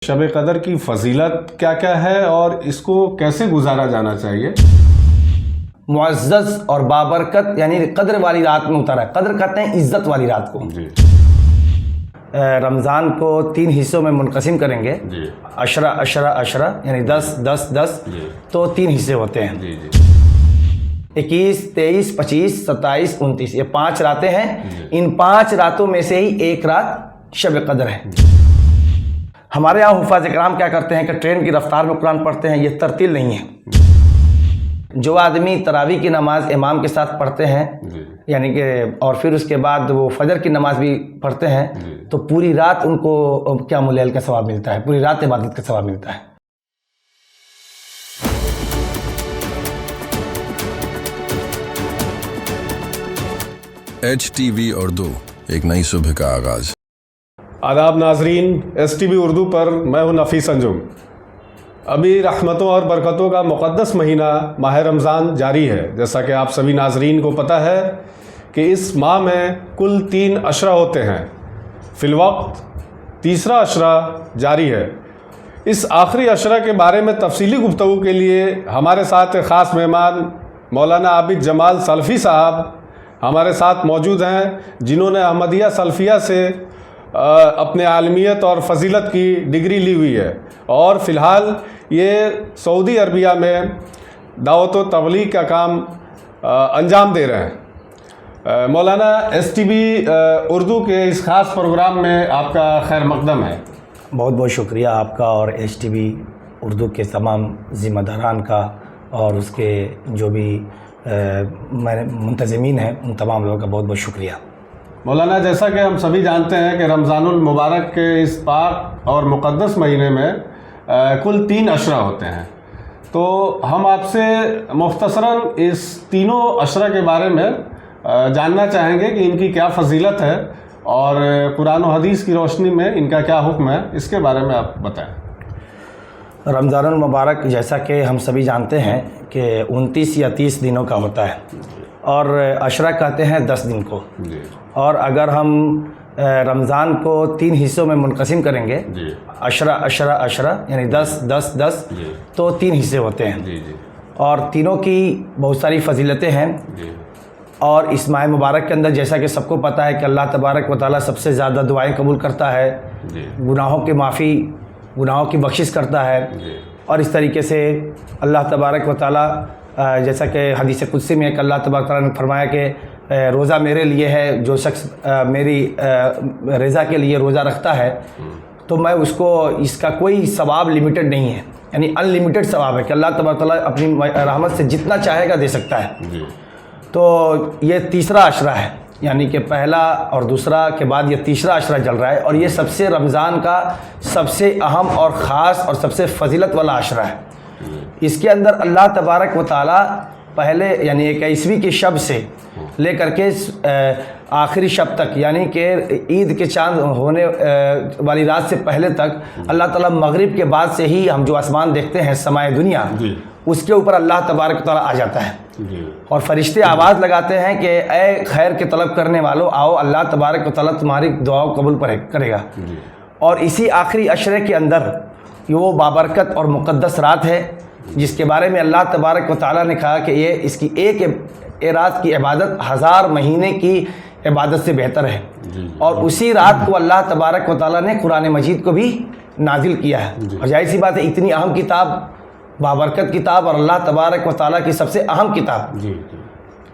شب قدر کی فضیلت کیا کیا ہے اور اس کو کیسے گزارا جانا چاہیے؟ معزز اور بابرکت یعنی قدر والی رات میں اترا ہے. قدر کہتے ہیں عزت والی رات کو. جی. رمضان کو 3 حصوں میں منقسم کریں گے. جی. عشرہ یعنی 10. جی. تو 3 حصے ہوتے ہیں. جی. 21 23 25 27 29 یہ 5 راتیں ہیں. ان 5 راتوں میں سے ہی ایک رات شب قدر ہے. ہمارے یہاں حفاظ کرام کیا کرتے ہیں کہ ٹرین کی رفتار میں قرآن پڑھتے ہیں. یہ ترتیل نہیں ہے. جو آدمی تراویح کی نماز امام کے ساتھ پڑھتے ہیں یعنی کہ اور پھر اس کے بعد وہ فجر کی نماز بھی پڑھتے ہیں تو پوری رات ان کو قیام اللیل کا ثواب ملتا ہے. پوری رات عبادت کا ثواب ملتا ہے. HTV اردو ایک نئی صبح کا آغاز. آداب ناظرین، STV اردو پر میں ہوں نفیس انجم. ابھی رحمتوں اور برکتوں کا مقدس مہینہ ماہ رمضان جاری ہے. جیسا کہ آپ سبھی ناظرین کو پتہ ہے کہ اس ماہ میں کل 3 عشرہ ہوتے ہیں. فی الوقت تیسرا عشرہ جاری ہے. اس آخری عشرہ کے بارے میں تفصیلی گفتگو کے لیے ہمارے ساتھ ایک خاص مہمان مولانا عابد جمال سلفی صاحب ہمارے ساتھ موجود ہیں، جنہوں نے احمدیہ سلفیہ سے اپنے عالمیت اور فضیلت کی ڈگری لی ہوئی ہے اور فی الحال یہ سعودی عربیہ میں دعوت و تبلیغ کا کام انجام دے رہے ہیں. مولانا STV اردو کے اس خاص پروگرام میں آپ کا خیر مقدم ہے. بہت بہت شکریہ آپ کا اور HTV اردو کے تمام ذمہ داران کا اور اس کے جو بھی منتظمین ہیں ان تمام لوگوں کا بہت بہت شکریہ. مولانا، جیسا کہ ہم سبھی جانتے ہیں کہ رمضان المبارک کے اس پاک اور مقدس مہینے میں کل 3 عشرہ ہوتے ہیں، تو ہم آپ سے مختصراً اس تینوں عشرہ کے بارے میں جاننا چاہیں گے کہ ان کی کیا فضیلت ہے اور قرآن و حدیث کی روشنی میں ان کا کیا حکم ہے. اس کے بارے میں آپ بتائیں. رمضان المبارک جیسا کہ ہم سبھی جانتے ہیں کہ 29 یا 30 دنوں کا ہوتا ہے اور عشرہ کہتے ہیں 10 دن کو. اور اگر ہم رمضان کو 3 حصوں میں منقسم کریں گے، عشرہ یعنی 10 تو 3 حصے ہوتے ہیں اور تینوں کی بہت ساری فضیلتیں ہیں. اور اس ماہ مبارک کے اندر جیسا کہ سب کو پتہ ہے کہ اللہ تبارک و تعالیٰ سب سے زیادہ دعائیں قبول کرتا ہے، گناہوں کی معافی، گناہوں کی بخشش کرتا ہے. اور اس طریقے سے اللہ تبارک و تعالیٰ جیسا کہ حدیث قدسی میں کہ اللہ تبارک و تعالیٰ نے فرمایا کہ روزہ میرے لیے ہے، جو شخص میری رضا کے لیے روزہ رکھتا ہے تو میں اس کو اس کا کوئی ثواب لمیٹڈ نہیں ہے، یعنی ان لمیٹڈ ثواب ہے کہ اللہ تبارک و تعالیٰ اپنی رحمت سے جتنا چاہے گا دے سکتا ہے. تو یہ تیسرا عشرہ ہے، یعنی کہ پہلا اور دوسرا کے بعد یہ تیسرا عشرہ چل رہا ہے اور یہ سب سے رمضان کا سب سے اہم اور خاص اور سب سے فضیلت والا عشرہ ہے. اس کے اندر اللہ تبارک و تعالیٰ پہلے یعنی 21ویں کی شب سے لے کر کے آخری شب تک یعنی کہ عید کے چاند ہونے والی رات سے پہلے تک اللہ تعالیٰ مغرب کے بعد سے ہی ہم جو آسمان دیکھتے ہیں سمائے دنیا، اس کے اوپر اللہ تبارک و تعالیٰ آ جاتا ہے اور فرشتے آواز لگاتے ہیں کہ اے خیر کے طلب کرنے والو آؤ، اللہ تبارک و تعالیٰ تمہاری دعاؤں قبول کرے گا. اور اسی آخری عشرے کے اندر وہ بابرکت اور مقدس رات ہے جس کے بارے میں اللہ تبارک و تعالیٰ نے کہا کہ یہ اس کی ایک رات کی عبادت 1000 مہینے کی عبادت سے بہتر ہے. اور اسی رات کو اللہ تبارک و تعالیٰ نے قرآن مجید کو بھی نازل کیا ہے. اور ظاہر سی بات ہے اتنی اہم کتاب، بابرکت کتاب اور اللہ تبارک و تعالیٰ کی سب سے اہم کتاب.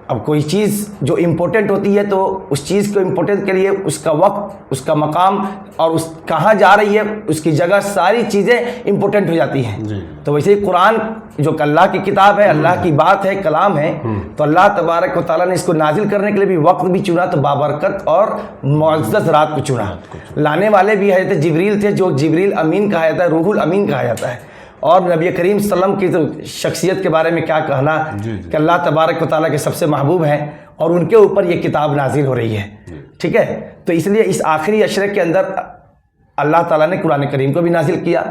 اب کوئی چیز جو امپورٹنٹ ہوتی ہے تو اس چیز کو امپورٹنٹ کے لیے اس کا وقت، اس کا مقام اور اس کہاں جا رہی ہے، اس کی جگہ، ساری چیزیں امپورٹنٹ ہو جاتی ہیں. تو ویسے ہی قرآن جو کہ اللہ کی کتاب ہے، اللہ کی بات ہے، کلام ہے، تو اللہ تبارک و تعالیٰ نے اس کو نازل کرنے کے لیے بھی وقت بھی چنا تو بابرکت اور معزز رات کو چنا. لانے والے بھی حضرت جبریل تھے جو جبریل امین کہا جاتا ہے، روح الامین کہا جاتا ہے. اور نبی کریم صلی اللہ علیہ وسلم کی تو شخصیت کے بارے میں کیا کہنا کہ اللہ تبارک و تعالیٰ کے سب سے محبوب ہیں اور ان کے اوپر یہ کتاب نازل ہو رہی ہے. ٹھیک ہے، تو اس لیے اس آخری عشرے کے اندر اللہ تعالیٰ نے قرآن کریم کو بھی نازل کیا.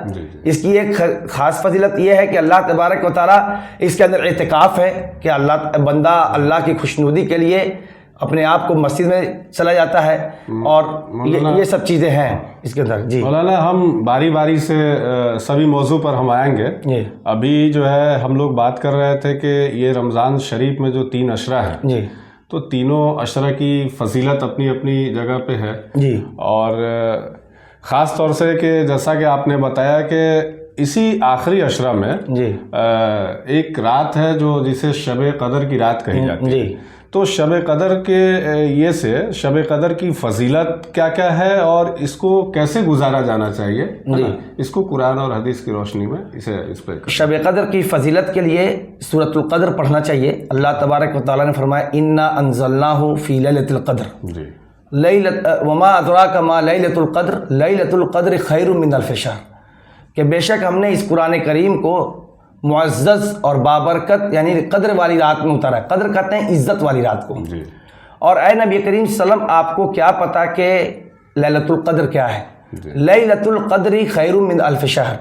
اس کی ایک خاص فضیلت یہ ہے کہ اللہ تبارک و تعالیٰ اس کے اندر اعتکاف ہے کہ بندہ اللہ کی خوشنودی کے لیے اپنے آپ کو مسجد میں چلا جاتا ہے، اور یہ سب چیزیں ہیں اس کے اندر۔ جی مولانا، ہم باری باری سے سبھی موضوع پر ہم آئیں گے۔ جی ابھی جو ہے ہم لوگ بات کر رہے تھے کہ یہ رمضان شریف میں جو 3 عشرہ ہیں، جی تو تینوں عشرہ کی فضیلت اپنی اپنی جگہ پہ ہے، جی اور خاص طور سے کہ جیسا کہ آپ نے بتایا کہ اسی آخری عشرہ میں جی ایک رات ہے جو جسے شب قدر کی رات کہی جاتی ہے۔ جی تو شب قدر کے یہ سے شب قدر کی فضیلت کیا کیا ہے اور اس کو کیسے گزارا جانا چاہیے، جی اس کو قرآن اور حدیث کی روشنی میں اس پہ شب قدر کی فضیلت کے لیے سورۃ القدر پڑھنا چاہیے۔ اللہ تبارک و تعالیٰ نے فرمایا انا انزلناہ فی لیلۃ القدر، جی وما ادراک ما لیلۃ القدر، لیلۃ القدر خیر من الف شہر، کہ بے شک ہم نے اس قرآن کریم کو معزز اور بابرکت یعنی قدر والی رات میں اتارا ہے۔ قدر کہتے ہیں عزت والی رات کو۔ جی اور اے نبی کریم صلی اللہ علیہ وسلم، آپ کو کیا پتا کہ لیلۃ القدر کیا ہے؟ لیلۃ القدر خیر من الف شہر،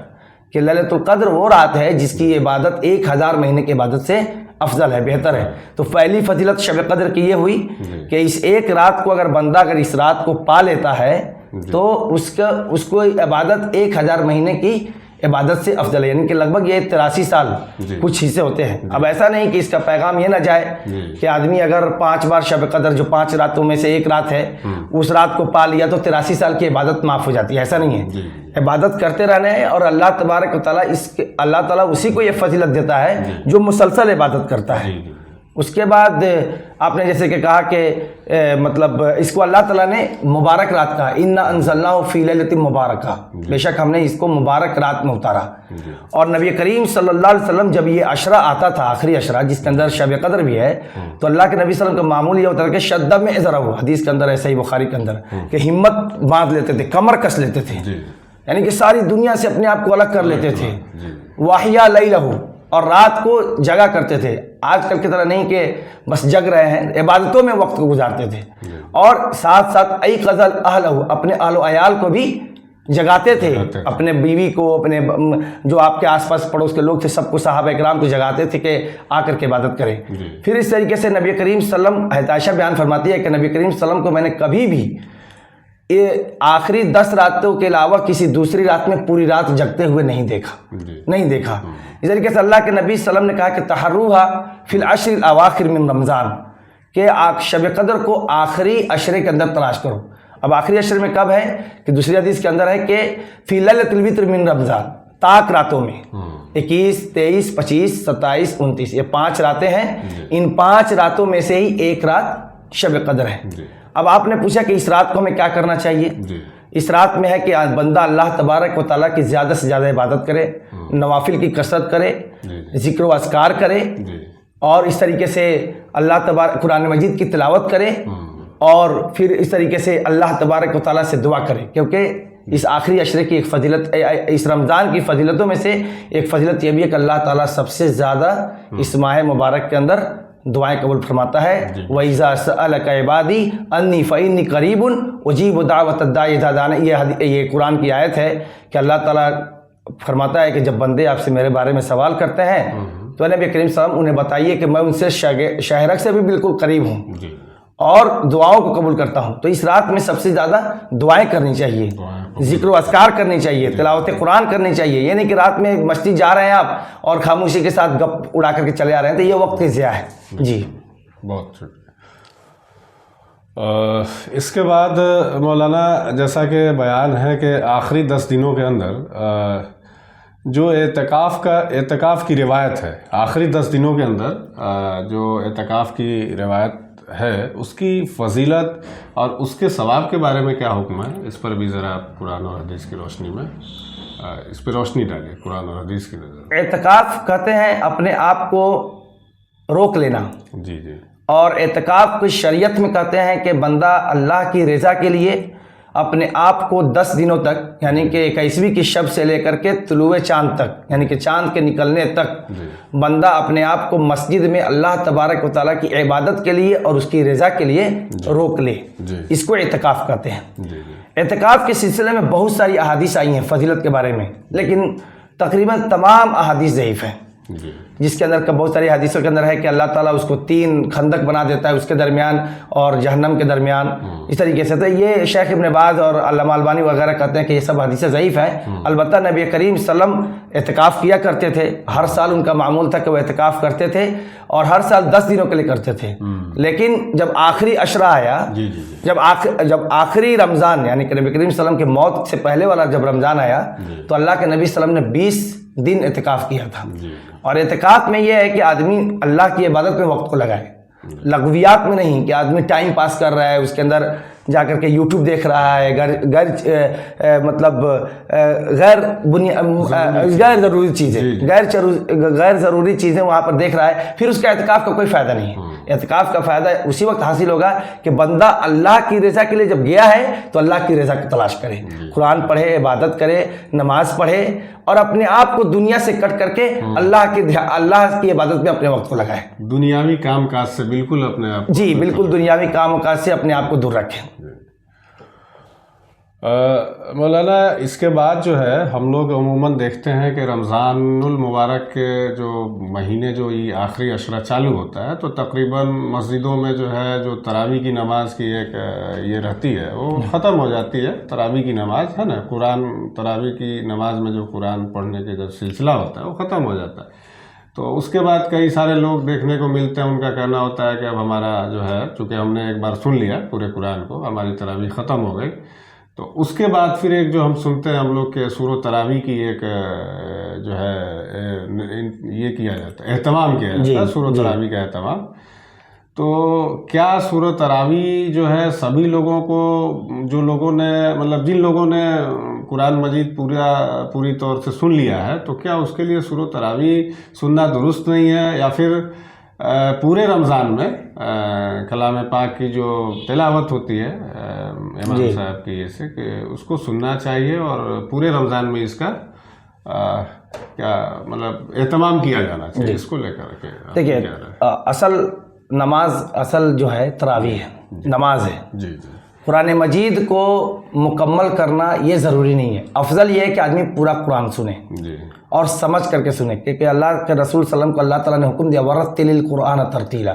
کہ لیلۃ القدر وہ رات ہے جس کی عبادت 1000 مہینے کی عبادت سے افضل ہے، بہتر ہے۔ تو پہلی فضیلت شب قدر کی یہ ہوئی کہ اس ایک رات کو اگر بندہ اگر اس رات کو پا لیتا ہے تو اس کو عبادت 1000 مہینے کی عبادت سے افضل ہے، یعنی کہ لگ بھگ یہ 83 سال کچھ حصے ہوتے ہیں۔ اب ایسا نہیں کہ اس کا پیغام یہ نہ جائے کہ آدمی اگر 5 بار شب قدر جو 5 راتوں میں سے ایک رات ہے اس رات کو پا لیا تو 83 سال کی عبادت معاف ہو جاتی ہے، ایسا نہیں ہے۔ عبادت کرتے رہنا ہے، اور اللہ تبارک و تعالیٰ اللہ تعالیٰ اسی کو یہ فضیلت دیتا ہے جو مسلسل عبادت کرتا ہے۔ اس کے بعد آپ نے جیسے کہ کہا کہ مطلب اس کو اللہ تعالیٰ نے مبارک رات کہا، انا انزلناہ فی لیلۃ مبارکہ، بے شک ہم نے اس کو مبارک رات میں اتارا۔ اور نبی کریم صلی اللہ علیہ وسلم جب یہ عشرہ آتا تھا، آخری عشرہ جس کے اندر شب قدر بھی ہے، تو اللہ کے نبی صلی اللہ علیہ وسلم کا معمول یہ ہوتا ہے کہ شدہ میں ازرہ، حدیث کے اندر ہے صحیح بخاری کے اندر، کہ ہمت باندھ لیتے تھے، کمر کس لیتے تھے، یعنی کہ ساری دنیا سے اپنے آپ کو الگ کر لیتے تھے۔ واحیا لیلہ، اور رات کو جگہ کرتے تھے، آج کل کی طرح نہیں کہ بس جگ رہے ہیں، عبادتوں میں وقت کو گزارتے تھے۔ اور ساتھ ساتھ ایقظ اہلہ، اپنے اہل و عیال کو بھی جگاتے تھے، اپنے بیوی کو، اپنے جو آپ کے آس پاس پڑوس کے لوگ تھے سب کو، صحابہ اکرام کو جگاتے تھے کہ آ کر کے عبادت کریں۔ پھر اس طریقے سے نبی کریم صلی اللہ علیہ وسلم، حضرت عائشہ بیان فرماتی ہے کہ نبی کریم صلی اللہ علیہ وسلم کو میں نے کبھی بھی یہ آخری 10 راتوں کے علاوہ کسی دوسری رات میں پوری رات جگتے ہوئے نہیں دیکھا۔ اس طریقے سے اللہ کے نبی صلی اللہ علیہ وسلم نے کہا کہ تحروہا فی العشر الاواخر من رمضان، کہ شب قدر کو آخری عشرے کے اندر تلاش کرو۔ اب آخری عشرے میں کب ہے کہ دوسری حدیث کے اندر ہے کہ فی لیلۃ الوتر من رمضان، طاق راتوں میں 21، 23، 25، 27، 29، یہ 5 راتیں ہیں، ان 5 راتوں میں سے ہی ایک رات شب قدر ہے۔ اب آپ نے پوچھا کہ اس رات کو ہمیں کیا کرنا چاہیے؟ اس رات میں ہے کہ بندہ اللہ تبارک و تعالیٰ کی زیادہ سے زیادہ عبادت کرے، نوافل کی کثرت کرے، ذکر و اذکار کرے، اور اس طریقے سے اللہ تبارک قرآن مجید کی تلاوت کرے، اور پھر اس طریقے سے اللہ تبارک و تعالیٰ سے دعا کرے، کیونکہ اس آخری عشرے کی ایک فضیلت، اس رمضان کی فضیلتوں میں سے ایک فضیلت یہ بھی ہے کہ اللہ تعالیٰ سب سے زیادہ اس ماہ مبارک کے اندر دعائیں قبول فرماتا ہے۔ وَإِذَا سَأَلَكَ عِبَادِي أَنِّي فَإِنِّي قَرِيبٌ أُجِيبُ دَعْوَةَ الدَّاعِ إِذَا دَعَانِ، یہ قرآن کی آیت ہے کہ اللہ تعالیٰ فرماتا ہے کہ جب بندے آپ سے میرے بارے میں سوال کرتے ہیں تو نبی کریم صلی اللہ علیہ وسلم انہیں بتائیے کہ میں ان سے شہرک سے بھی بالکل قریب ہوں اور دعاؤں کو قبول کرتا ہوں۔ تو اس رات میں سب سے زیادہ دعائیں کرنی چاہیے، ذکر و اذکار کرنی چاہیے، تلاوت قرآن کرنی چاہیے، یہ نہیں کہ رات میں مسجد جا رہے ہیں آپ اور خاموشی کے ساتھ گپ اڑا کر کے چلے آ رہے ہیں، تو یہ وقت کی ضیاع ہے۔ جی بہت شکریہ۔ اس کے بعد مولانا جیسا کہ بیان ہے کہ آخری 10 دنوں کے اندر جو اعتکاف کی روایت ہے، آخری 10 دنوں کے اندر جو اعتکاف کی روایت ہے، اس کی فضیلت اور اس کے ثواب کے بارے میں کیا حکم ہے، اس پر بھی ذرا آپ قرآن اور حدیث کی روشنی میں اس پہ روشنی ڈالیں، قرآن اور حدیث کی نظر۔ اعتکاف کہتے ہیں اپنے آپ کو روک لینا، جی جی، اور اعتکاف کو شریعت میں کہتے ہیں کہ بندہ اللہ کی رضا کے لیے اپنے آپ کو 10 دنوں تک، یعنی کہ 21ویں کی شب سے لے کر کے طلوع چاند تک، یعنی کہ چاند کے نکلنے تک بندہ اپنے آپ کو مسجد میں اللہ تبارک و تعالیٰ کی عبادت کے لیے اور اس کی رضا کے لیے روک لے، اس کو اعتکاف کہتے ہیں۔ اعتکاف کے سلسلے میں بہت ساری احادیث آئی ہیں فضیلت کے بارے میں، لیکن تقریباً تمام احادیث ضعیف ہیں، جس کے اندر بہت ساری حدیثوں کے اندر ہے کہ اللہ تعالیٰ اس کو 3 خندق بنا دیتا ہے اس کے درمیان اور جہنم کے درمیان، اس طریقے سے۔ تو یہ شیخ ابن باز اور علامہ البانی وغیرہ کہتے ہیں کہ یہ سب حدیثیں ضعیف ہیں۔ البتہ نبی کریم صلی اللہ علیہ وسلم اعتکاف کیا کرتے تھے، ہر سال ان کا معمول تھا کہ وہ اعتکاف کرتے تھے اور ہر سال 10 دنوں کے لیے کرتے تھے۔ لیکن جب آخری عشرہ آیا، جب آخری رمضان یعنی کہ نبی کریم صلی اللہ علیہ وسلم کے موت سے پہلے والا جب رمضان آیا تو اللہ کے نبی صلی اللہ علیہ وسلم نے 20 دن اعتکاف کیا تھا۔ اور اعتکاف میں یہ ہے کہ آدمی اللہ کی عبادت میں وقت کو لگائے، لغویات میں نہیں کہ آدمی ٹائم پاس کر رہا ہے، اس کے اندر جا کر کے یوٹیوب دیکھ رہا ہے، غیر ضروری چیزیں، غیر ضروری چیزیں وہاں پر دیکھ رہا ہے، پھر اس کا اعتکاف کا کوئی فائدہ نہیں ہے۔ اعتکاف کا فائدہ اسی وقت حاصل ہوگا کہ بندہ اللہ کی رضا کے لیے جب گیا ہے تو اللہ کی رضا کی تلاش کرے، قرآن پڑھے، عبادت کرے، نماز پڑھے اور اپنے آپ کو دنیا سے کٹ کر کے اللہ کی عبادت میں اپنے وقت کو لگائے، دنیاوی کام کاج سے بالکل اپنے آپ، جی بالکل دنیاوی کام کاج سے اپنے آپ کو دور رکھیں۔ مولانا اس کے بعد جو ہے ہم لوگ عموماً دیکھتے ہیں کہ رمضان المبارک کے جو مہینے جو یہ آخری عشرہ چالو ہوتا ہے تو تقریباً مسجدوں میں جو ہے جو تراویح کی نماز کی ایک یہ رہتی ہے وہ ختم ہو جاتی ہے، تراویح کی نماز ہے نا، قرآن تراویح کی نماز میں جو قرآن پڑھنے کے جو سلسلہ ہوتا ہے وہ ختم ہو جاتا ہے۔ تو اس کے بعد کئی سارے لوگ دیکھنے کو ملتے ہیں، ان کا کہنا ہوتا ہے کہ اب ہمارا جو ہے چونکہ ہم نے ایک بار سن لیا پورے قرآن کو، ہماری تراویح ختم ہو گئی، تو اس کے بعد پھر ایک جو ہم سنتے ہیں ہم لوگ کے سور و تراویح کی ایک جو ہے یہ کیا جاتا ہے، اہتمام کیا جاتا ہے، سور و تراویح کا اہتمام۔ تو کیا سور و تراویح جو ہے سبھی لوگوں کو، جو لوگوں نے مطلب جن لوگوں نے قرآن مجید پوری طور سے سن لیا ہے تو کیا اس کے لیے سور و تراویح سننا درست نہیں ہے، یا پھر پورے رمضان میں کلام پاک کی جو تلاوت ہوتی ہے امام صاحب کی جیسے کہ اس کو سننا چاہیے اور پورے رمضان میں اس کا کیا مطلب اہتمام کیا جانا چاہیے، اس کو لے کر کے دیکھیے اصل جو ہے تراویح ہے، نماز ہے۔ جی جی، قرآن مجید کو مکمل کرنا یہ ضروری نہیں ہے، افضل یہ ہے کہ آدمی پورا قرآن سنے جی اور سمجھ کر کے سنے، کیونکہ اللہ کے رسول صلی اللہ علیہ وسلم کو اللہ تعالیٰ نے حکم دیا وَرَتِّلِ الْقُرْآنَ تَرْتِيلًا،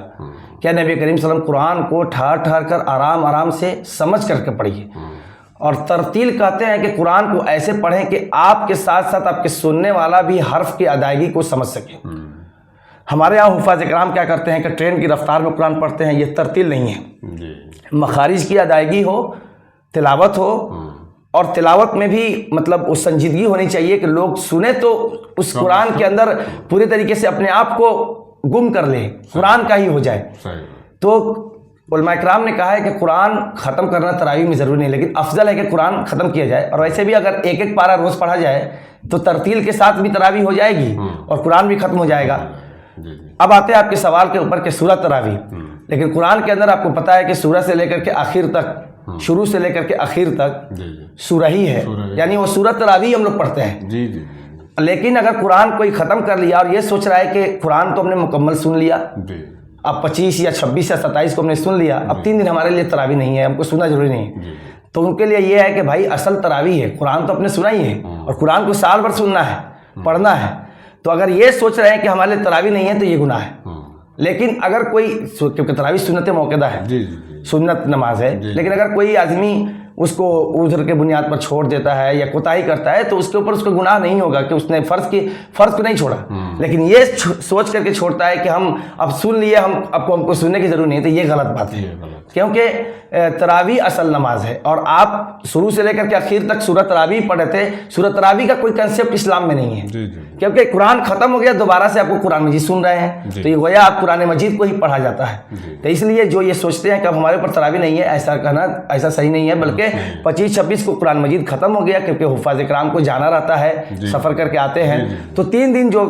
کیا نبی کریم صلی اللہ علیہ وسلم قرآن کو ٹھہر کر آرام سے سمجھ کر کے پڑھیے۔ اور ترتیل کہتے ہیں کہ قرآن کو ایسے پڑھیں کہ آپ کے ساتھ ساتھ آپ کے سننے والا بھی حرف کی ادائیگی کو سمجھ سکے۔ ہمارے یہاں حفاظ کرام کیا کرتے ہیں کہ ٹرین کی رفتار میں قرآن پڑھتے ہیں، یہ ترتیل نہیں ہے، مخارج کی ادائیگی ہو، تلاوت ہو، اور تلاوت میں بھی مطلب اس سنجیدگی ہونی چاہیے کہ لوگ سنیں تو اس قرآن کے اندر پورے طریقے سے اپنے آپ کو گم کر لیں، قرآن کا ہی ہو جائے۔ تو علماء کرام نے کہا ہے کہ قرآن ختم کرنا تراویح میں ضروری نہیں، لیکن افضل ہے کہ قرآن ختم کیا جائے، اور ویسے بھی اگر ایک پارہ روز پڑھا جائے تو ترتیل کے ساتھ بھی تراویح ہو جائے گی اور قرآن بھی ختم ہو جائے گا۔ اب آتے ہیں آپ کے سوال کے اوپر کہ سورہ تراویح، لیکن قرآن کے اندر آپ کو پتہ ہے کہ سورہ سے لے کر کے آخر تک، شروع سے لے کر کے آخر تک سورہ ہی ہے، یعنی وہ سورہ تراویح ہم لوگ پڑھتے ہیں۔ لیکن اگر قرآن کوئی ختم کر لیا اور یہ سوچ رہا ہے کہ قرآن تو ہم نے مکمل سن لیا، اب 25 یا 26 یا 27 کو ہم نے سن لیا، اب 3 دن ہمارے لیے تراویح نہیں ہے، ہم کو سننا ضروری نہیں ہے، تو ان کے لیے یہ ہے کہ بھائی اصل تراویح ہے، قرآن تو اپنے سنا ہی ہے اور قرآن کو سال بھر سننا ہے، پڑھنا ہے۔ تو اگر یہ سوچ رہے ہیں کہ ہمارے لیے تراویح نہیں ہے تو یہ گناہ ہے۔ لیکن اگر کوئی، کیونکہ تراویح سنت موقعہ ہے، سنت نماز ہے، لیکن اگر کوئی آدمی اس کو عذر کے بنیاد پر چھوڑ دیتا ہے یا کوتاہی کرتا ہے تو اس کے اوپر اس کو گناہ نہیں ہوگا کہ اس نے فرض کو نہیں چھوڑا، لیکن یہ سوچ کر کے چھوڑتا ہے کہ ہم اب سن لیے، ہم کو سننے کی ضرورت نہیں ہے، تو یہ غلط بات ہے، کیونکہ تراویح اصل نماز ہے اور آپ شروع سے لے کر کے آخر تک سورہ تراویح پڑھے تھے۔ سورہ تراویح کا کوئی کنسیپٹ اسلام میں نہیں ہے، کیونکہ قرآن ختم ہو گیا، دوبارہ سے آپ کو قرآن مجید سن رہے ہیں، تو یہ گویا آپ قرآن مجید کو ہی پڑھا جاتا ہے۔ تو اس لیے جو یہ سوچتے ہیں کہ اب ہمارے اوپر تراویح نہیں ہے، ایسا کہنا ایسا صحیح نہیں ہے، بلکہ 25-26 کو قرآن مجید ختم ہو گیا، کیونکہ حفاظ کرام کو جانا رہتا ہے، سفر کر کے آتے ہیں، تو 3 دن جو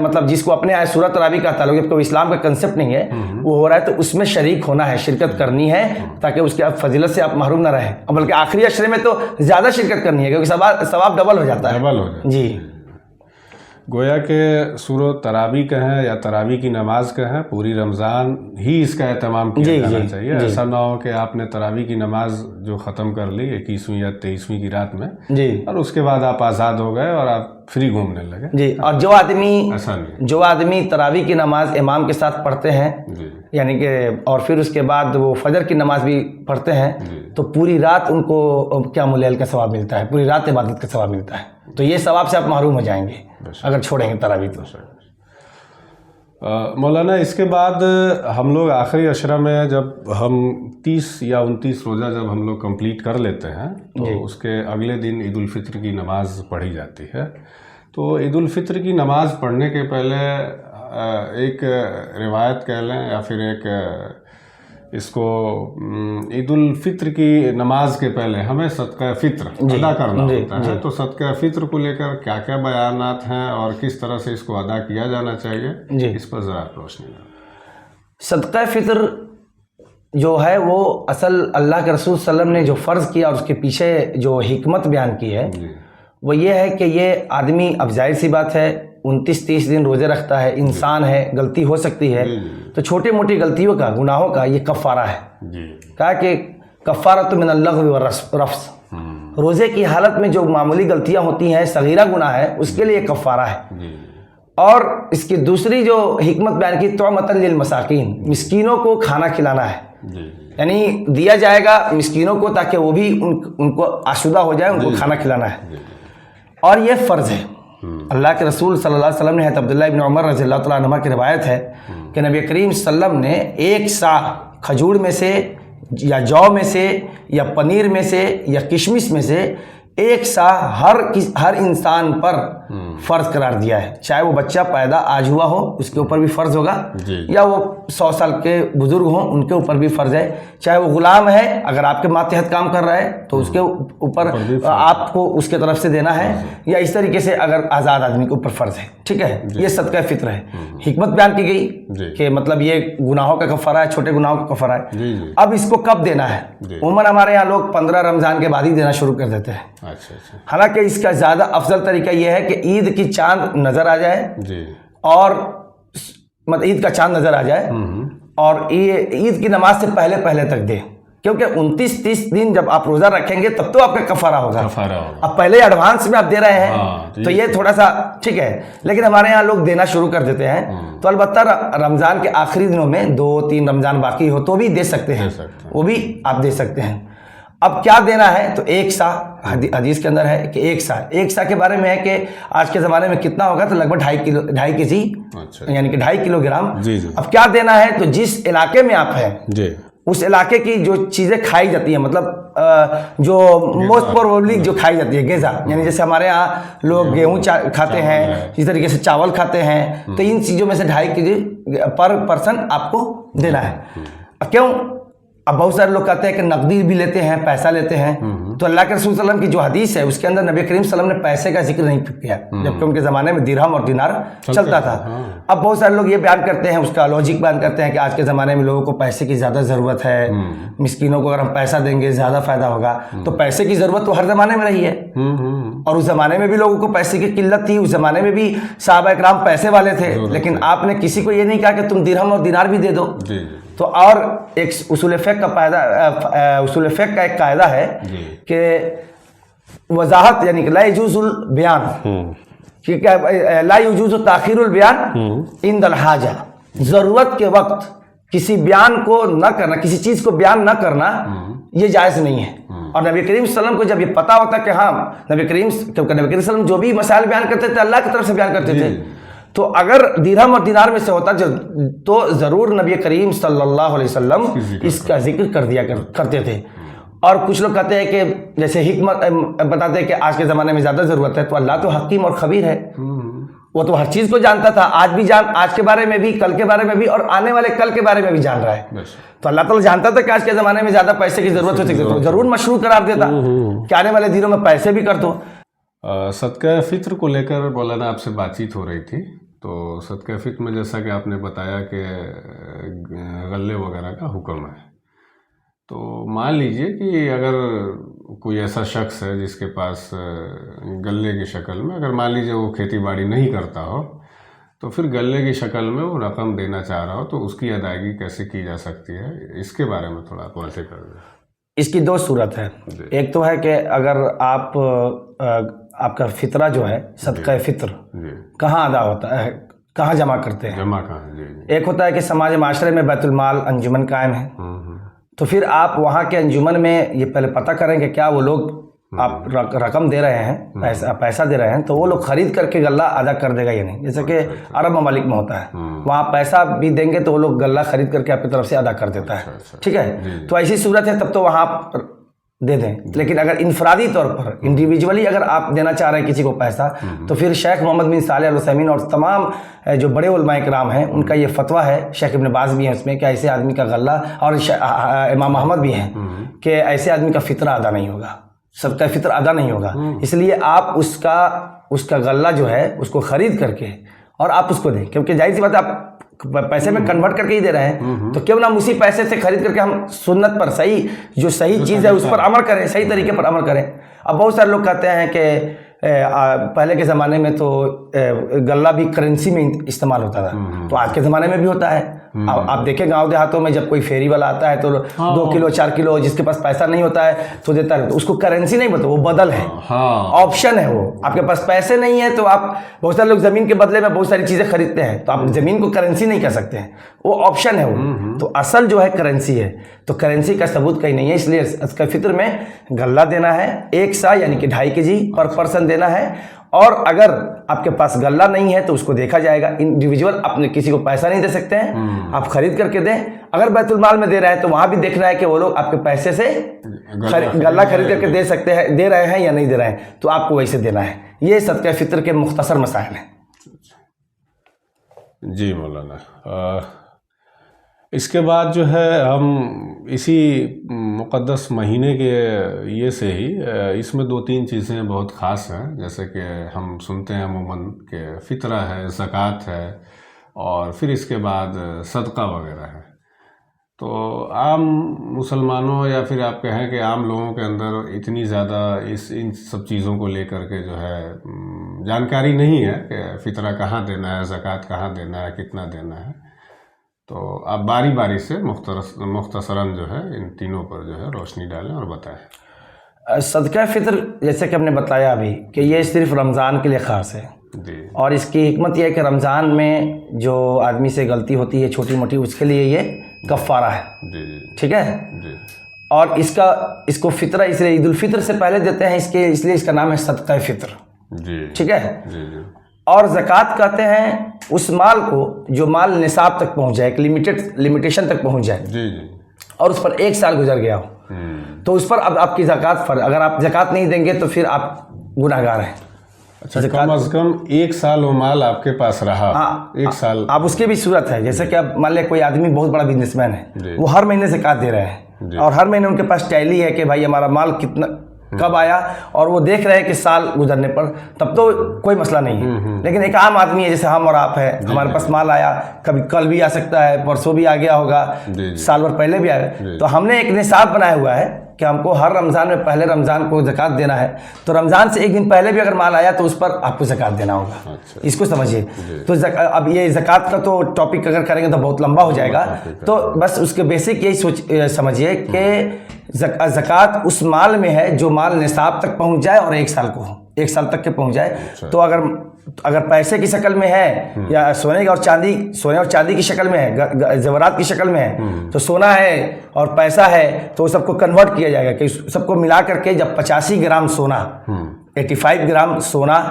مطلب جس کو اپنے سورہ تراویح کا تعلق ہے، اسلام کا کنسیپٹ نہیں ہے، وہ ہو رہا ہے، تو اس میں شریک ہونا ہے، شرکت کرنی ہے، تاکہ اس کی فضیلت سے آپ محروم نہ رہیں، اور بلکہ آخری عشرے میں تو زیادہ شرکت کرنی ہے، کیونکہ ثواب ڈبل ہو جاتا ہے۔ جی گویا کہ سورۃ تراویح کہیں یا تراویح کی نماز کہیں، پوری رمضان ہی اس کا اہتمام کیا جانا چاہیے. ایسا نہ ہو کہ آپ نے تراویح کی نماز جو ختم کر لی 21ویں یا 23ویں کی رات میں اور اس کے بعد آپ آزاد ہو گئے اور آپ فری گھومنے لگے. اور جو آدمی تراویح کی نماز امام کے ساتھ پڑھتے ہیں یعنی کہ اور پھر اس کے بعد وہ فجر کی نماز بھی پڑھتے ہیں تو پوری رات ان کو قیام اللیل کا ثواب ملتا ہے، پوری رات عبادت کا ثواب ملتا ہے. تو یہ ثواب سے آپ محروم ہو جائیں گے اگر چھوڑیں گے تراویح تو. مولانا اس کے بعد ہم لوگ آخری عشرہ میں جب ہم 30 یا 29 روزہ جب ہم لوگ کمپلیٹ کر لیتے ہیں تو اس کے اگلے دن عید الفطر کی نماز پڑھی جاتی ہے. تو عید الفطر کی نماز پڑھنے کے پہلے ایک روایت کہہ لیں یا پھر ایک اس کو عید الفطر کی نماز کے پہلے ہمیں صدقہ فطر ادا کرنا ہوتا ہے. تو صدقہ فطر کو لے کر کیا کیا بیانات ہیں اور کس طرح سے اس کو ادا کیا جانا چاہیے، اس پر ذرا روشنی ڈالیں. صدقہ فطر جو ہے وہ اصل اللہ کے رسول صلی اللہ علیہ وسلم نے جو فرض کیا اور اس کے پیچھے جو حکمت بیان کی ہے وہ یہ ہے کہ یہ آدمی، اب ظاہر سی بات ہے 29-30 دن روزے رکھتا ہے، انسان ہے، غلطی ہو سکتی ہے، تو چھوٹی موٹی غلطیوں کا، گناہوں کا یہ کفارہ ہے. کہا کہ کفارۃ من اللغو والرفث، روزے کی حالت میں جو معمولی غلطیاں ہوتی ہیں، صغیرہ گناہ ہے، اس کے لیے کفارہ ہے. اور اس کی دوسری جو حکمت بیان کی طعمۃ للمساکین، مسکینوں کو کھانا کھلانا ہے. یعنی دیا جائے گا مسکینوں کو تاکہ وہ بھی ان کو آسودہ ہو جائے، ان کو کھانا کھلانا ہے. اور یہ فرض ہے. اللہ کے رسول صلی اللہ علیہ وسلم نے، عبداللہ ابن عمر رضی اللہ تعالیٰ عنہ کی روایت ہے کہ نبی کریم صلی اللہ علیہ وسلم نے 1 سا کھجور میں سے یا جو میں سے یا پنیر میں سے یا کشمش میں سے 1 سا ہر انسان پر فرض قرار دیا ہے. چاہے وہ بچہ پیدا آج ہوا ہو اس کے اوپر بھی فرض ہوگا، یا وہ 100 سال کے بزرگ ہوں ان کے اوپر بھی فرض ہے. چاہے وہ غلام ہے، اگر آپ کے ماتحت کام کر رہا ہے تو اس کے اوپر آپ کو اس کے طرف سے دینا ہے، یا اس طریقے سے اگر آزاد آدمی کے اوپر فرض ہے. ٹھیک ہے، یہ صدقہ فطر ہے. حکمت بیان کی گئی کہ مطلب یہ گناہوں کا کفارہ ہے، چھوٹے گناہوں کا کفارہ ہے. اب اس کو کب دینا ہے؟ عموماً ہمارے یہاں لوگ 15 رمضان کے بعد ہی دینا شروع کر دیتے ہیں. حالانکہ اس کا زیادہ افضل طریقہ یہ ہے کہ عید کی چاند نظر آ جائے اور عید کا چاند نظر آ جائے اور عید کی نماز سے پہلے تک دے، کیونکہ 29-30 دن جب آپ روزہ رکھیں گے تب تو آپ کا کفارہ ہوگا. اب پہلے ایڈوانس میں آپ دے رہے ہیں تو یہ تھوڑا سا ٹھیک ہے. لیکن ہمارے یہاں لوگ دینا شروع کر دیتے ہیں تو البتہ رمضان کے آخری دنوں میں 2-3 رمضان باقی ہو تو بھی دے سکتے ہیں، وہ بھی آپ دے سکتے ہیں. اب کیا دینا ہے؟ تو 1 سا حدیث کے اندر ہے کہ 1 سا کے بارے میں ہے کہ آج کے زمانے میں کتنا ہوگا تو لگ بھگ 2.5 کیجی یعنی کہ 2.5 کلو گرام. اب کیا دینا ہے؟ تو جس علاقے میں آپ ہیں اس علاقے کی جو چیزیں کھائی جاتی ہیں، مطلب جو موسٹ پروبیبلی جو کھائی جاتی ہے غذا، یعنی جیسے ہمارے یہاں لوگ گیہوں کھاتے ہیں، اسی طریقے سے چاول کھاتے ہیں، تو ان چیزوں میں سے 2.5 کیجی پر پرسن آپ کو دینا ہے. کیوں؟ اب بہت سارے لوگ کہتے ہیں کہ نقدی بھی لیتے ہیں، پیسہ لیتے ہیں. تو اللہ کے رسول صلی اللہ علیہ وسلم کی جو حدیث ہے اس کے اندر نبی کریم صلی اللہ علیہ وسلم نے پیسے کا ذکر نہیں کیا، جبکہ ان کے زمانے میں درہم اور دینار چلتا تھا. اب بہت سارے لوگ یہ بیان کرتے ہیں، اس کا لاجک بیان کرتے ہیں کہ آج کے زمانے میں لوگوں کو پیسے کی زیادہ ضرورت ہے، مسکینوں کو اگر ہم پیسہ دیں گے زیادہ فائدہ ہوگا. تو پیسے کی ضرورت تو ہر زمانے میں رہی ہے، اور اس زمانے میں بھی لوگوں کو پیسے کی قلت تھی. اس زمانے میں بھی صحابہ کرام پیسے والے تھے، لیکن آپ نے کسی کو یہ نہیں کہا کہ تم درہم اور دینار بھی دے دو. تو اور ایک اصول فقہ کا ایک قاعدہ ہے کہ وضاحت، یعنی کہ لا يجوز البیان، لا يجوز تاخیر البیان عند الحاجہ. ضرورت کے وقت کسی بیان کو نہ کرنا، کسی چیز کو بیان نہ کرنا یہ جائز نہیں ہے. اور نبی کریم صلی اللہ علیہ وسلم کو جب یہ پتا ہوتا کہ ہاں نبی کریم صلی اللہ علیہ وسلم جو بھی مسائل بیان کرتے تھے اللہ کی طرف سے بیان کرتے تھے، تو اگر درہم اور دینار میں سے ہوتا تو ضرور نبی کریم صلی اللہ علیہ وسلم اس کا ذکر کر دیا کرتے تھے. اور کچھ لوگ کہتے ہیں کہ جیسے حکمت بتاتے ہیں کہ آج کے زمانے میں زیادہ ضرورت ہے، تو اللہ تو حکیم اور خبیر ہے، وہ تو ہر چیز کو جانتا تھا. آج کے بارے میں بھی، کل کے بارے میں بھی، اور آنے والے کل کے بارے میں بھی جان رہا ہے. تو اللہ تعالیٰ جانتا تھا کہ آج کے زمانے میں زیادہ پیسے کی ضرورت ہو سکتی ہے، تو ضرور مشروع قرار دیتا کہ آنے والے دنوں میں پیسے بھی کر دو. صدقہ فطر کو لے کر مولانا آپ سے بات چیت ہو رہی تھی. تو صدقہ فطر میں جیسا کہ آپ نے بتایا کہ غلے وغیرہ کا حکم ہے. تو مان لیجئے کہ اگر کوئی ایسا شخص ہے جس کے پاس غلے کی شکل میں، اگر مان لیجیے وہ کھیتی باڑی نہیں کرتا ہو تو پھر غلے کی شکل میں وہ رقم دینا چاہ رہا ہو تو اس کی ادائیگی کیسے کی جا سکتی ہے، اس کے بارے میں تھوڑا واضح کر دیں۔ اس کی دو صورت ہے، ایک تو ہے کہ اگر آپ کا فطرہ جو ہے صدقہ فطر کہاں ادا ہوتا ہے، کہاں جمع کرتے ہیں؟ جمع کہاں؟ جی جی۔ ایک ہوتا ہے کہ سماج معاشرے میں بیت المال انجمن قائم ہے، تو پھر آپ وہاں کے انجمن میں یہ پہلے پتہ کریں کہ کیا وہ لوگ آپ رقم دے رہے ہیں، پیسہ دے رہے ہیں، تو وہ لوگ خرید کر کے غلہ ادا کر دے گا یا نہیں۔ جیسے کہ عرب ممالک میں ہوتا ہے، وہاں پیسہ بھی دیں گے تو وہ لوگ غلہ خرید کر کے آپ کی طرف سے ادا کر دیتا ہے، ٹھیک ہے۔ تو ایسی صورت ہے تب تو وہاں آپ دے دیں، لیکن اگر انفرادی طور پر انڈیویجولی اگر آپ دینا چاہ رہے ہیں کسی کو پیسہ، تو پھر شیخ محمد بن صالح العثیمین اور تمام جو بڑے علماء کرام ہیں ان کا یہ فتویٰ ہے، شیخ ابن باز بھی ہیں اس میں، کہ ایسے آدمی کا غلہ، اور امام احمد بھی ہیں کہ ایسے آدمی کا فطرہ ادا نہیں ہوگا، صدقہ فطر ادا نہیں ہوگا۔ اس لیے آپ اس کا غلہ جو ہے اس کو خرید کر کے اور آپ اس کو دیں، کیونکہ ظاہر سی بات ہے آپ پیسے میں کنورٹ کر کے ہی دے رہے ہیں، تو کیوں نہ اسی پیسے سے خرید کر کے ہم سنت پر صحیح چیز ہے اس پر عمل کریں، صحیح طریقے پر عمل کریں۔ اب بہت سارے لوگ کہتے ہیں کہ پہلے کے زمانے میں تو غلہ بھی کرنسی میں استعمال ہوتا تھا، تو آج کے زمانے میں بھی ہوتا ہے۔ آپ دیکھیں گاؤں دیہاتوں میں جب کوئی فیری والا آتا ہے تو 2 کلو 4 کلو، جس کے پاس پیسہ نہیں ہوتا ہے تو دیتا ہے، تو اس کو کرنسی نہیں بولتے، وہ بدل ہے، آپشن ہے۔ وہ آپ کے پاس پیسے نہیں ہیں تو آپ، بہت سارے لوگ زمین کے بدلے میں بہت ساری چیزیں خریدتے ہیں، تو آپ زمین کو کرنسی نہیں کہہ سکتے ہیں، وہ آپشن ہے وہ، تو اصل جو ہے کرنسی ہے، تو کرنسی کا ثبوت کہیں نہیں ہے۔ اس لیے صدقہ فطر میں غلہ دینا ہے 1 سا یعنی کہ 2.5 kg پر پرسن دینا ہے، اور اگر آپ کے پاس غلہ نہیں ہے تو اس کو دیکھا جائے گا، انڈیویجول اپنے کسی کو پیسہ نہیں دے سکتے ہیں، آپ خرید کر کے دیں۔ اگر بیت المال میں دے رہے ہیں تو وہاں بھی دیکھنا ہے کہ وہ لوگ آپ کے پیسے سے غلہ خرید کر کے دے سکتے ہیں، دے رہے ہیں یا نہیں دے رہے ہیں، تو آپ کو ویسے دینا ہے۔ یہ صدقہ فطر کے مختصر مسائل ہیں۔ جی مولانا، اس کے بعد جو ہے ہم اسی مقدس مہینے کے یہ سے ہی اس میں 2-3 چیزیں بہت خاص ہیں، جیسے کہ ہم سنتے ہیں عموماً کہ فطرہ ہے، زکوٰۃ ہے، اور پھر اس کے بعد صدقہ وغیرہ ہے۔ تو عام مسلمانوں یا پھر آپ کہیں کہ عام لوگوں کے اندر اتنی زیادہ ان سب چیزوں کو لے کر کے جو ہے جانکاری نہیں ہے کہ فطرہ کہاں دینا ہے، زکوٰۃ کہاں دینا ہے، کتنا دینا ہے۔ تو آپ باری باری سے مختصراً جو ہے ان تینوں پر جو ہے روشنی ڈالیں اور بتائیں۔ صدقہ فطر جیسے کہ ہم نے بتایا ابھی کہ یہ صرف رمضان کے لیے خاص ہے، جی، اور اس کی حکمت یہ ہے کہ رمضان میں جو آدمی سے غلطی ہوتی ہے چھوٹی موٹی، اس کے لیے یہ کفارہ ہے، جی ٹھیک ہے۔ جی، اور اس کو فطرہ اس لیے عید الفطر سے پہلے دیتے ہیں، اس لیے اس کا نام ہے صدقہ فطر، جی، ٹھیک ہے۔ جی، جی، اور زکوٰۃ کہتے ہیں اس مال کو جو مال نصاب تک پہنچ جائے، ایک لمیٹیشن تک پہنچ جائے، جی، جی، اور اس پر 1 سال گزر گیا ہو، تو اس پر اب آپ کی زکوٰۃ فرض۔ اگر آپ زکوٰۃ نہیں دیں گے تو پھر آپ گناہ گار ہیں۔ اچھا، کم از کم 1 سال وہ مال آپ کے پاس رہا، 1 سال۔ اب اس کی بھی صورت ہے، جیسے کہ اب مان لیں کوئی آدمی بہت بڑا بزنس مین ہے، وہ ہر مہینے زکوٰۃ دے رہے ہیں، اور ہر مہینے ان کے پاس ٹیلی ہے کہ بھائی ہمارا مال کتنا کب آیا، اور وہ دیکھ رہے ہیں کہ سال گزرنے پر، تب تو کوئی مسئلہ نہیں ہے۔ لیکن ایک عام آدمی ہے جیسے ہم اور آپ ہیں، ہمارے پاس مال آیا، کبھی کل بھی آ سکتا ہے، پرسوں بھی آ گیا ہوگا، سال بھر پہلے بھی آیا، تو ہم نے ایک نصاب بنایا ہوا ہے کہ ہم کو ہر رمضان میں پہلے رمضان کو زکوٰۃ دینا ہے، تو رمضان سے 1 دن پہلے بھی اگر مال آیا تو اس پر آپ کو زکوٰۃ دینا ہوگا، اس کو سمجھیے۔ تو اب یہ زکوٰۃ کا تو ٹاپک اگر کریں گے تو بہت لمبا ہو جائے گا، تو بس اس کے بیسک یہی سمجھیے کہ زکوٰۃ اس مال میں ہے جو مال نصاب تک پہنچ جائے اور 1 سال کو ہو، 1 سال تک کے پہنچ جائے۔ تو اگر پیسے کی شکل میں ہے یا سونے اور چاندی کی شکل میں ہے، زیورات کی شکل میں ہے، تو سونا ہے اور پیسہ ہے تو سب کو کنورٹ کیا جائے گا کہ سب کو ملا کر کے جب 85 گرام سونا، 85 گرام سونا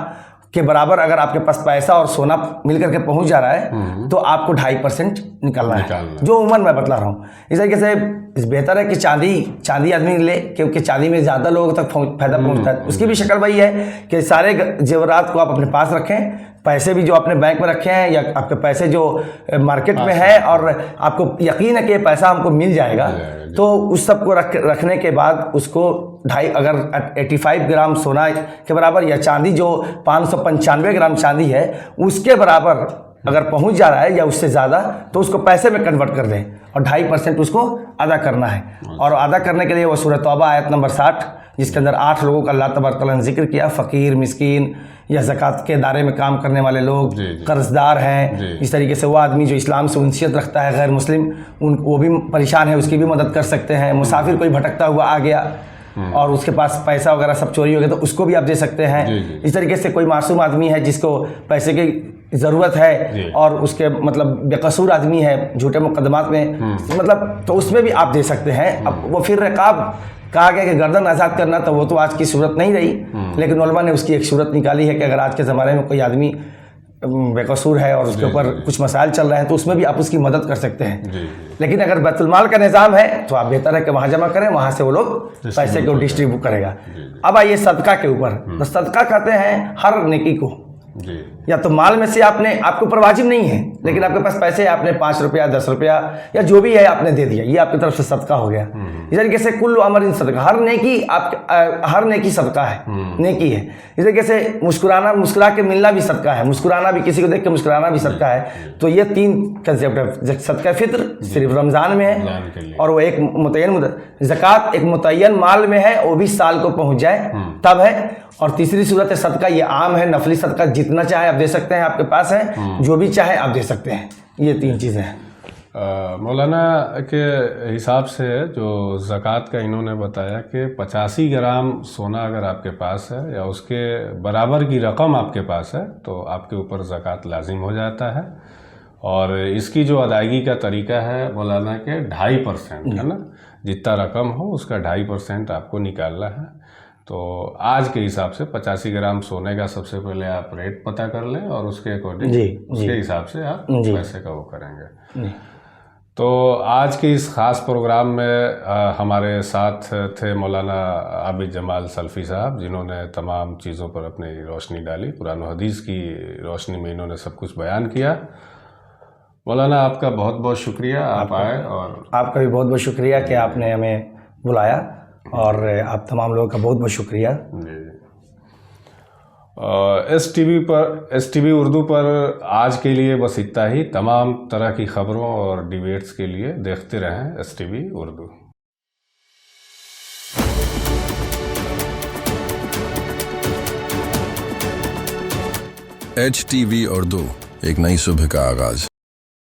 کے برابر اگر آپ کے پاس پیسہ اور سونا مل کر کے پہنچ جا رہا ہے تو آپ کو 2.5% نکلنا ہے، جو عموماً میں بتلا رہا ہوں۔ اس طریقے سے بہتر ہے کہ چاندی آدمی لے، کیونکہ چاندی میں زیادہ لوگوں تک فائدہ پہنچتا ہے۔ اس کی بھی شکل وہی ہے کہ سارے زیورات کو آپ اپنے پاس رکھیں، پیسے بھی جو اپنے بینک میں رکھے ہیں یا آپ کے پیسے جو مارکیٹ میں ہے، اور آپ کو یقین ہے کہ یہ پیسہ ہم کو مل جائے گا، تو اس سب کو رکھنے کے بعد اس کو اگر 85 گرام سونا کے برابر یا چاندی جو 595 گرام چاندی ہے اس کے برابر اگر پہنچ جا رہا ہے یا اس سے زیادہ، تو اس کو پیسے میں کنورٹ کر دیں اور 2.5% اس کو ادا کرنا ہے۔ اور ادا کرنے کے لیے وہ سورہ توبہ آیت نمبر 60 جس کے اندر 8 لوگوں کا اللہ تبارک تعالیٰ نے ذکر کیا، فقیر، مسکین یا زکوٰۃ کے دائرے میں کام کرنے والے لوگ، قرض دار ہیں، اس طریقے سے وہ آدمی جو اسلام سے انسیت رکھتا ہے، غیر مسلم، وہ بھی پریشان ہے، اس کی بھی مدد کر سکتے ہیں، مسافر کوئی بھٹکتا ہوا آ گیا اور اس کے پاس پیسہ وغیرہ سب چوری ہو گیا تو اس کو بھی آپ دے سکتے ہیں۔ اس طریقے سے کوئی معصوم آدمی ہے جس کو پیسے کی ضرورت ہے اور اس کے مطلب بے قصور آدمی ہے جھوٹے مقدمات میں، مطلب تو اس میں بھی آپ دے سکتے ہیں۔ اب وہ پھر رقاب کہا گیا کہ گردن آزاد کرنا، تو وہ تو آج کی صورت نہیں رہی، لیکن علماء نے اس کی ایک صورت نکالی ہے کہ اگر آج کے زمانے میں کوئی آدمی بے قصور ہے اور اس کے اوپر کچھ مسائل چل رہے ہیں تو اس میں بھی آپ اس کی مدد کر سکتے ہیں۔ لیکن اگر بیت المال کا نظام ہے تو آپ بہتر ہے کہ وہاں جمع کریں، وہاں سے وہ لوگ پیسے کو ڈسٹریبیوٹ کرے گا۔ اب آئیے صدقہ کے اوپر، تو صدقہ کہتے ہیں ہر نیکی کو، یا تو مال میں سے آپ کے اوپر واجب نہیں ہے لیکن آپ کے پاس پیسے ہیں، آپ نے 5 روپیہ 10 روپیہ یا جو بھی ہے آپ نے دے دیا، یہ آپ کی طرف سے صدقہ ہو گیا۔ اس طریقے سے کل امر صدقہ، ہر نیکی صدقہ ہے، نیکی ہے۔ اس طریقے سے مسکرا کے ملنا بھی صدقہ ہے، مسکرانا بھی، کسی کو دیکھ کے مسکرانا بھی صدقہ ہے۔ تو یہ 3 کنسیپٹ ہے۔ صدقہ فطر صرف رمضان میں ہے، اور وہ ایک متعین زکوٰۃ ایک متعین مال میں ہے، وہ بھی سال کو پہنچ جائے تب ہے۔ اور تیسری صورت ہے صدقہ، یہ عام ہے، نفلی صدقہ جتنا چاہے آپ دے سکتے ہیں، آپ کے پاس ہے، جو بھی چاہے آپ دے سکتے ہیں۔ یہ 3 چیزیں ہیں۔ مولانا کے حساب سے جو زکوٰۃ کا انہوں نے بتایا کہ 85 گرام سونا اگر آپ کے پاس ہے یا اس کے برابر کی رقم آپ کے پاس ہے تو آپ کے اوپر زکوٰۃ لازم ہو جاتا ہے، اور اس کی جو ادائیگی کا طریقہ ہے مولانا کہ 2.5% ہے نا، جتنا رقم ہو اس کا 2.5% آپ کو نکالنا ہے۔ تو آج کے حساب سے 85 گرام سونے کا سب سے پہلے آپ ریٹ پتہ کر لیں اور اس کے اکارڈنگ اس کے حساب سے آپ پیسے کا وہ کریں گے۔ تو آج کے اس خاص پروگرام میں ہمارے ساتھ تھے مولانا عابد جمال سلفی صاحب، جنہوں نے تمام چیزوں پر اپنی روشنی ڈالی، قرآن و حدیث کی روشنی میں انہوں نے سب کچھ بیان کیا۔ مولانا آپ کا بہت بہت شکریہ، آپ آئے، اور آپ کا بھی بہت بہت شکریہ کہ آپ نے ہمیں بلایا، اور آپ تمام لوگوں کا بہت بہت شکریہ۔ ایس ٹی وی اردو پر آج کے لیے بس اتنا ہی۔ تمام طرح کی خبروں اور ڈیبیٹس کے لیے دیکھتے رہیں S T V Urdu. HTV Urdu, ایک نئی صبح کا آغاز۔